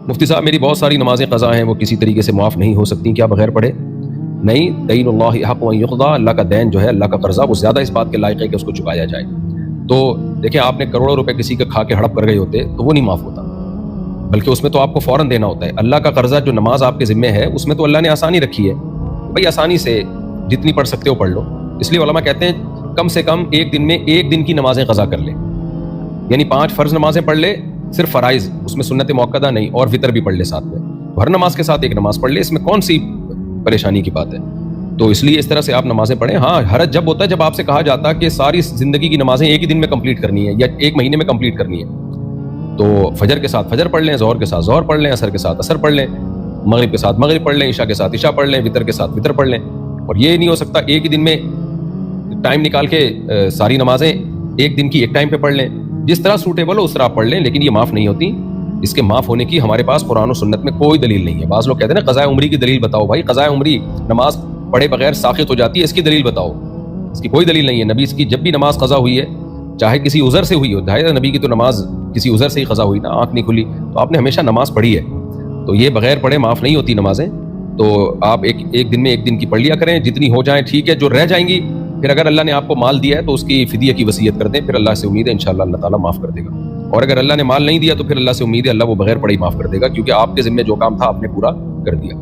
مفتی صاحب میری بہت ساری نمازیں قضا ہیں، وہ کسی طریقے سے معاف نہیں ہو سکتی، کیا بغیر پڑھے؟ نہیں، دین اللہ حق و یقضا، اللہ کا دین جو ہے، اللہ کا قرضہ، وہ زیادہ اس بات کے لائق ہے کہ اس کو چکایا جائے۔ تو دیکھیں، آپ نے کروڑوں روپے کسی کا کھا کے ہڑپ کر گئے ہوتے تو وہ نہیں معاف ہوتا، بلکہ اس میں تو آپ کو فوراً دینا ہوتا ہے۔ اللہ کا قرضہ جو نماز آپ کے ذمہ ہے، اس میں تو اللہ نے آسانی رکھی ہے، بھائی آسانی سے جتنی پڑھ سکتے ہو پڑھ لو۔ اس لیے علماء کہتے ہیں کم سے کم ایک دن میں ایک دن کی نمازیں قضا کر لے، یعنی 5 فرض نمازیں پڑھ لے، صرف فرائض، اس میں سنت موقدہ نہیں، اور وتر بھی پڑھ لے ساتھ میں، تو ہر نماز کے ساتھ ایک نماز پڑھ لے، اس میں کون سی پریشانی کی بات ہے؟ تو اس لیے اس طرح سے آپ نمازیں پڑھیں۔ ہاں، حرج جب ہوتا ہے جب آپ سے کہا جاتا ہے کہ ساری زندگی کی نمازیں ایک ہی دن میں کمپلیٹ کرنی ہے یا ایک مہینے میں کمپلیٹ کرنی ہے، تو فجر کے ساتھ فجر پڑھ لیں، ظہر کے ساتھ ظہر پڑھ لیں، عصر کے ساتھ عصر پڑھ لیں، مغرب کے ساتھ مغرب پڑھ لیں، عشاء کے ساتھ عشاء پڑھ لیں، وتر کے ساتھ وتر پڑھ لیں۔ اور یہ نہیں ہو سکتا ایک ہی دن میں ٹائم نکال کے ساری نمازیں ایک دن کی ایک ٹائم پہ پڑھ لیں۔ جس طرح سوٹیبل ہو اس طرح آپ پڑھ لیں، لیکن یہ معاف نہیں ہوتی۔ اس کے معاف ہونے کی ہمارے پاس قرآن و سنت میں کوئی دلیل نہیں ہے۔ بعض لوگ کہتے ہیں نا قضاء عمری کی دلیل بتاؤ، بھائی قضاء عمری نماز پڑھے بغیر ساقط ہو جاتی ہے، اس کی دلیل بتاؤ۔ اس کی کوئی دلیل نہیں ہے۔ نبی کی جب بھی نماز قضا ہوئی ہے، چاہے کسی عذر سے ہوئی ہو، ظاہر نبی کی تو نماز کسی عذر سے ہی قضا ہوئی نا، آنکھ نہیں کھلی، تو آپ نے ہمیشہ نماز پڑھی ہے، تو یہ بغیر پڑھے معاف نہیں ہوتی نمازیں۔ تو آپ ایک دن میں ایک دن کی پڑھ لیا کریں، جتنی ہو جائیں ٹھیک ہے، جو رہ جائیں گی پھر اگر اللہ نے آپ کو مال دیا ہے تو اس کی فدیہ کی وصیت کر دیں، پھر اللہ سے امید ہے انشاءاللہ اللہ تعالیٰ معاف کر دے گا۔ اور اگر اللہ نے مال نہیں دیا تو پھر اللہ سے امید ہے اللہ وہ بغیر پڑھے ہی معاف کر دے گا، کیونکہ آپ کے ذمہ جو کام تھا آپ نے پورا کر دیا۔